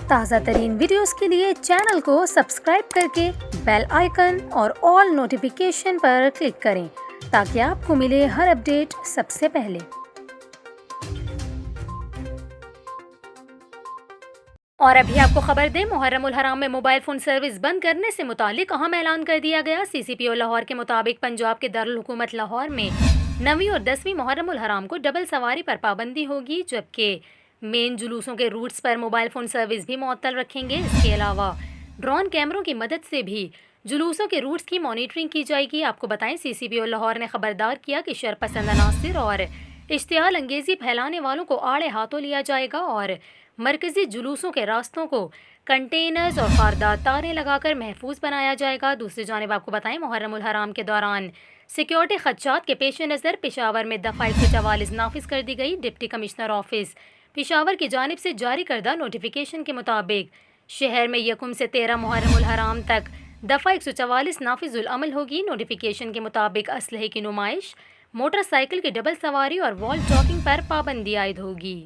تازہ ترین ویڈیوز کے لیے چینل کو سبسکرائب کر کے بیل آئیکن اور آل نوٹیفیکیشن پر کلک کریں تاکہ آپ کو ملے ہر اپڈیٹ سب سے پہلے۔ اور ابھی آپ کو خبر دیں، محرم الحرام میں موبائل فون سروس بند کرنے سے متعلق اہم اعلان کر دیا گیا۔ سی سی پی او لاہور کے مطابق پنجاب کے دارالحکومت لاہور میں 9ویں اور 10ویں محرم الحرام کو ڈبل سواری پر پابندی ہوگی، جبکہ مین جلوسوں کے روٹس پر موبائل فون سروس بھی معطل رکھیں گے۔ اس کے علاوہ ڈرون کیمروں کی مدد سے بھی جلوسوں کے روٹس کی مانیٹرنگ کی جائے گی۔ آپ کو بتائیں، سی سی پی او لاہور نے خبردار کیا کہ شرپسند عناصر اور اشتعال انگیزی پھیلانے والوں کو آڑے ہاتھوں لیا جائے گا اور مرکزی جلوسوں کے راستوں کو کنٹینرز اور خاردار تاریں لگا کر محفوظ بنایا جائے گا۔ دوسری جانب آپ کو بتائیں، محرم الحرام کے دوران سیکیورٹی خدشات کے پیش نظر پشاور میں دفعہ 144 نافذ کر دی گئی۔ ڈپٹی کمشنر آفس پشاور کی جانب سے جاری کردہ نوٹیفیکیشن کے مطابق شہر میں 1 سے 13 محرم الحرام تک دفعہ 144 نافذ العمل ہوگی۔ نوٹیفیکیشن کے مطابق اسلحے کی نمائش، موٹر سائیکل کی ڈبل سواری اور وال ٹاکنگ پر پابندی عائد ہوگی۔